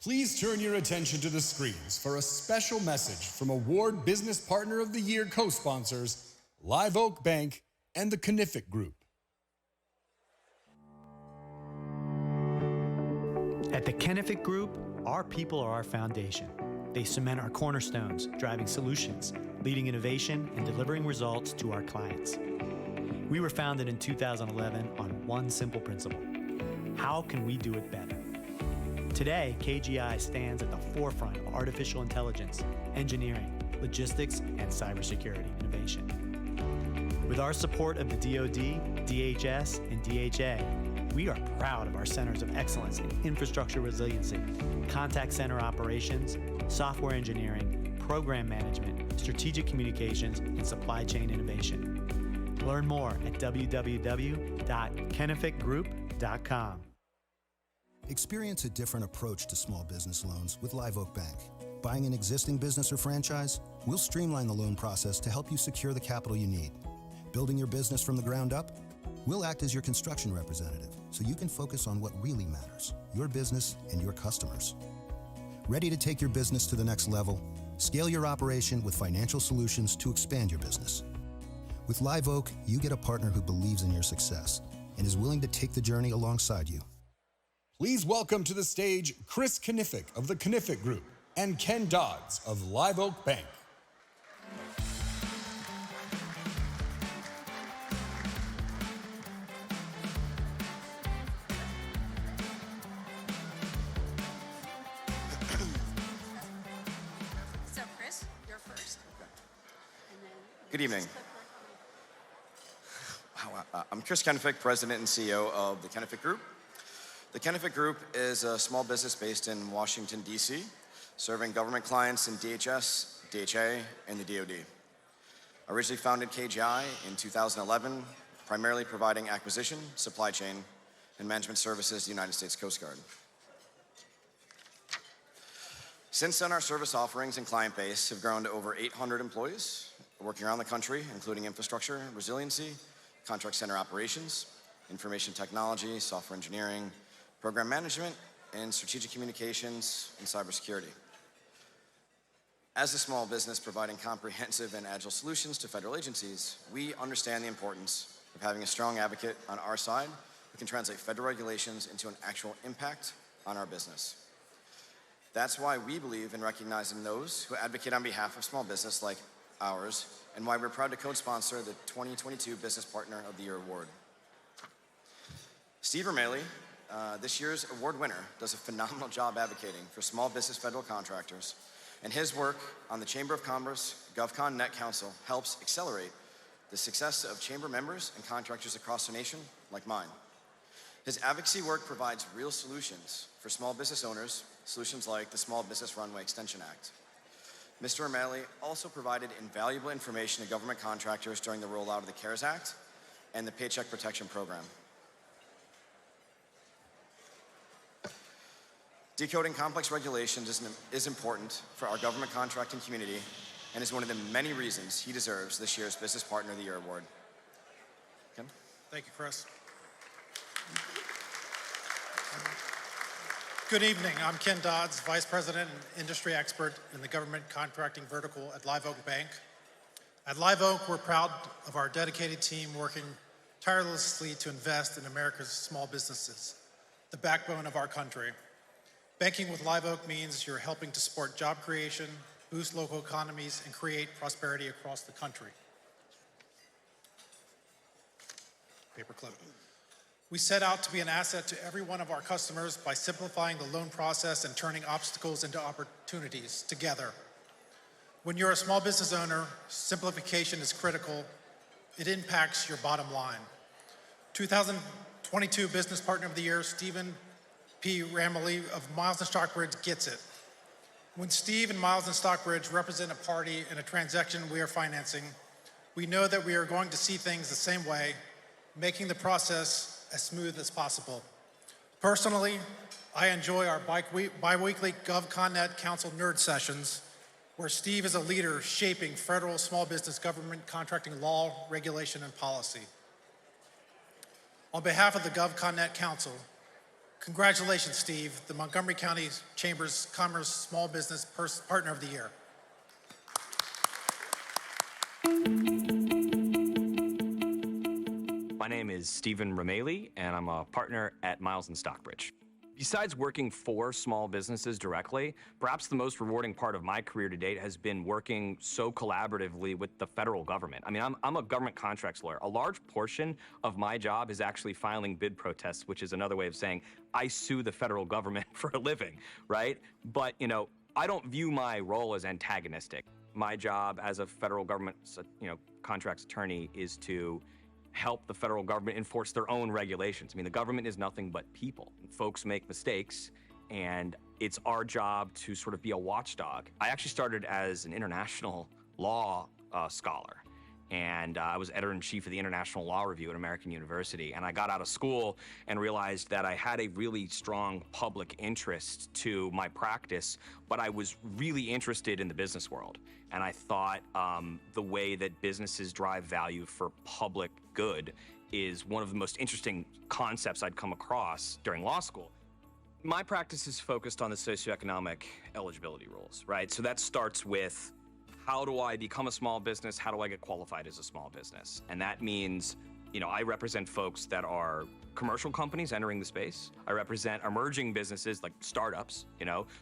Please turn your attention to the screens for a special message from Award Business Partner of the Year co-sponsors, Live Oak Bank and the Kenific Group. At the Kenific Group, our people are our foundation. They cement our cornerstones, driving solutions, leading innovation, and delivering results to our clients. We were founded in 2011 on one simple principle: how can we do it better? Today, KGI stands at the forefront of artificial intelligence, engineering, logistics, and cybersecurity innovation. With our support of the DoD, DHS, and DHA, we are proud of our centers of excellence in infrastructure resiliency, contact center operations, software engineering, program management, strategic communications, and supply chain innovation. Learn more at www.kenificgroup.com. Experience a different approach to small business loans with Live Oak Bank. Buying an existing business or franchise? We'll streamline the loan process to help you secure the capital you need. Building your business from the ground up? We'll act as your construction representative so you can focus on what really matters, your business and your customers. Ready to take your business to the next level? Scale your operation with financial solutions to expand your business. With Live Oak, you get a partner who believes in your success and is willing to take the journey alongside you. Please welcome to the stage Chris Kenific of the Kenific Group and Ken Dodds of Live Oak Bank. So Chris, you're first. And then Good evening. I'm Chris Kenific, President and CEO of the Kenific Group. The Kenific Group is a small business based in Washington, D.C., serving government clients in DHS, DHA, and the DoD. Originally founded KGI in 2011, primarily providing acquisition, supply chain, and management services to the United States Coast Guard. Since then, our service offerings and client base have grown to over 800 employees, working around the country, including infrastructure, resiliency, contract center operations, information technology, software engineering, program management, and strategic communications and cybersecurity. As a small business providing comprehensive and agile solutions to federal agencies, we understand the importance of having a strong advocate on our side who can translate federal regulations into an actual impact on our business. That's why we believe in recognizing those who advocate on behalf of small business like ours, and why we're proud to co-sponsor the 2022 Business Partner of the Year Award. Steve Ramaley, this year's award winner, does a phenomenal job advocating for small business federal contractors, and his work on the Chamber of Commerce GovCon Net Council helps accelerate the success of chamber members and contractors across the nation like mine. His advocacy work provides real solutions for small business owners, solutions like the Small Business Runway Extension Act. Mr. Ramaley also provided invaluable information to government contractors during the rollout of the CARES Act and the Paycheck Protection Program. Decoding complex regulations is important for our government contracting community and is one of the many reasons he deserves this year's Business Partner of the Year Award. Ken? Thank you, Chris. Good evening. I'm Ken Dodds, Vice President and Industry Expert in the Government Contracting Vertical at Live Oak Bank. At Live Oak, we're proud of our dedicated team working tirelessly to invest in America's small businesses, the backbone of our country. Banking with Live Oak means you're helping to support job creation, boost local economies, and create prosperity across the country. Paperclip. We set out to be an asset to every one of our customers by simplifying the loan process and turning obstacles into opportunities together. When you're a small business owner, simplification is critical. It impacts your bottom line. 2022 Business Partner of the Year, Stephen P. Ramaley of Miles and Stockbridge gets it. When Steve and Miles and Stockbridge represent a party in a transaction we are financing, we know that we are going to see things the same way, making the process as smooth as possible. Personally, I enjoy our bi-weekly GovConNet Council Nerd Sessions, where Steve is a leader shaping federal small business government contracting law, regulation, and policy. On behalf of the GovConNet Council, Congratulations, Steve, the Montgomery County Chamber's Commerce Small Business Partner of the Year. My name is Stephen Ramaley, and I'm a partner at Miles & Stockbridge. Besides working for small businesses directly, perhaps the most rewarding part of my career to date has been working so collaboratively with the federal government. I mean, I'm a government contracts lawyer. A large portion of my job is actually filing bid protests, which is another way of saying I sue the federal government for a living, right? But, you know, I don't view my role as antagonistic. My job as a federal government, contracts attorney is to help the federal government enforce their own regulations. I mean, the government is nothing but people. Folks make mistakes, and it's our job to sort of be a watchdog. I actually started as an international law scholar, and I was editor-in-chief of the International Law Review at American University. And I got out of school and realized that I had a really strong public interest to my practice, but I was really interested in the business world. And I thought the way that businesses drive value for public good is one of the most interesting concepts I'd come across during law school. My practice is focused on the socioeconomic eligibility rules, right? So that starts with, how do I become a small business? How do I get qualified as a small business? And that means, I represent folks that are commercial companies entering the space. I represent emerging businesses like startups,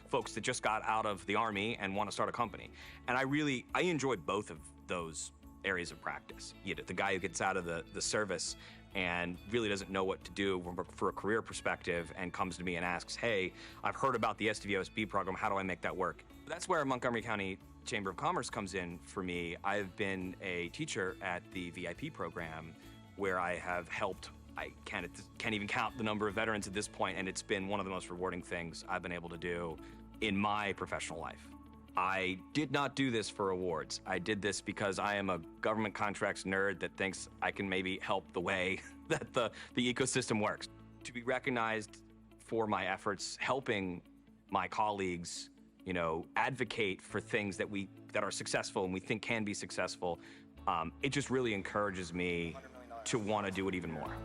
folks that just got out of the Army and want to start a company. And I enjoy both of those areas of practice. The guy who gets out of the service and really doesn't know what to do for a career perspective and comes to me and asks, hey, I've heard about the SDVOSB program, how do I make that work? That's where Montgomery County Chamber of Commerce comes in for me. I've been a teacher at the VIP program where I have helped, I can't even count the number of veterans at this point, and it's been one of the most rewarding things I've been able to do in my professional life. I did not do this for awards. I did this because I am a government contracts nerd that thinks I can maybe help the way that the ecosystem works. To be recognized for my efforts helping my colleagues, advocate for things that are successful and we think can be successful, it just really encourages me to want to do it even more.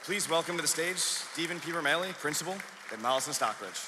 Please welcome to the stage Stephen P. Ramaley, Principal at Miles & Stockbridge.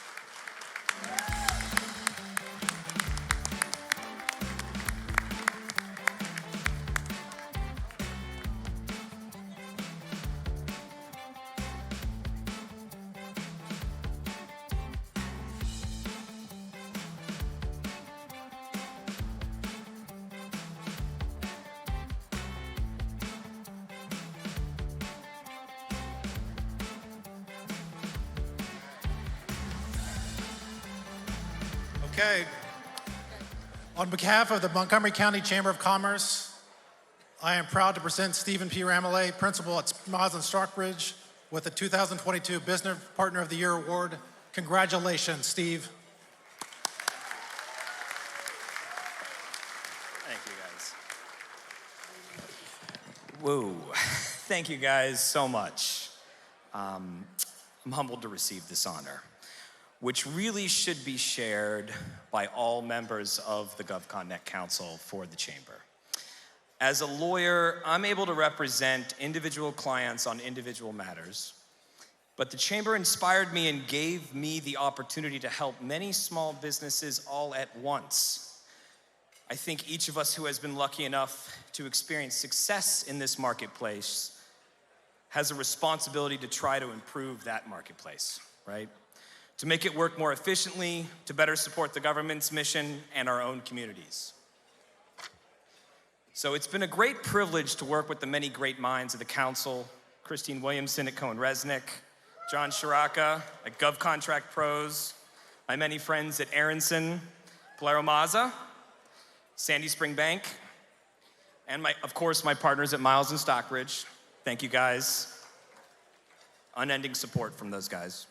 Okay. On behalf of the Montgomery County Chamber of Commerce, I am proud to present Stephen P. Ramaley, Principal at Miles & Stockbridge, with the 2022 Business Partner of the Year Award. Congratulations, Steve. Thank you, guys. Whoa. Thank you guys so much. I'm humbled to receive this honor, which really should be shared by all members of the GovConNet Council for the Chamber. As a lawyer, I'm able to represent individual clients on individual matters, but the Chamber inspired me and gave me the opportunity to help many small businesses all at once. I think each of us who has been lucky enough to experience success in this marketplace has a responsibility to try to improve that marketplace, right? To make it work more efficiently, to better support the government's mission and our own communities. So it's been a great privilege to work with the many great minds of the council, Christine Williamson at Cohen-Resnick, John Shiraka at GovContract Pros, my many friends at Aronson, Polaro Mazza, Sandy Spring Bank, and of course my partners at Miles & Stockbridge. Thank you guys. Unending support from those guys.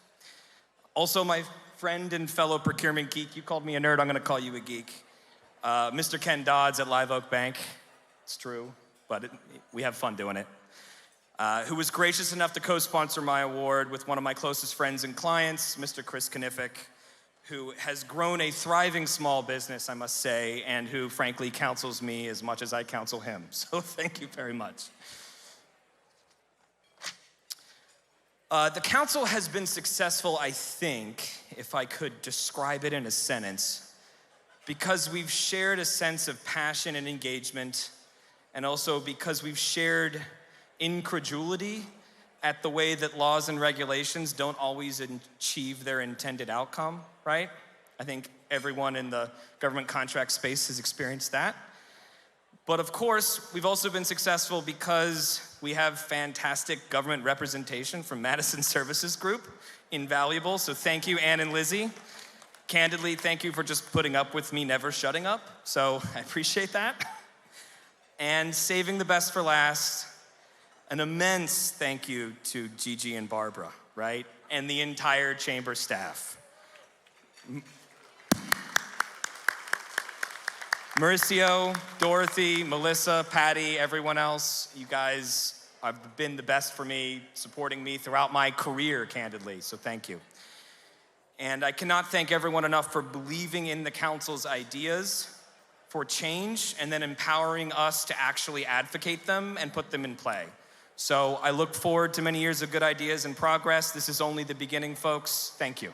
Also, my friend and fellow procurement geek, you called me a nerd, I'm gonna call you a geek. Mr. Ken Dodds at Live Oak Bank, it's true, but we have fun doing it. Who was gracious enough to co-sponsor my award with one of my closest friends and clients, Mr. Chris Kenific, who has grown a thriving small business, I must say, and who frankly counsels me as much as I counsel him. So thank you very much. The council has been successful, I think, if I could describe it in a sentence, because we've shared a sense of passion and engagement, and also because we've shared incredulity at the way that laws and regulations don't always achieve their intended outcome, right? I think everyone in the government contract space has experienced that. But of course, we've also been successful because we have fantastic government representation from Madison Services Group, invaluable. So thank you, Ann and Lizzie. Candidly, thank you for just putting up with me never shutting up. So I appreciate that. And saving the best for last, an immense thank you to Gigi and Barbara, right? And the entire chamber staff. Mauricio, Dorothy, Melissa, Patty, everyone else, you guys have been the best for me, supporting me throughout my career, candidly, so thank you. And I cannot thank everyone enough for believing in the council's ideas for change and then empowering us to actually advocate them and put them in play. So I look forward to many years of good ideas and progress. This is only the beginning, folks. Thank you.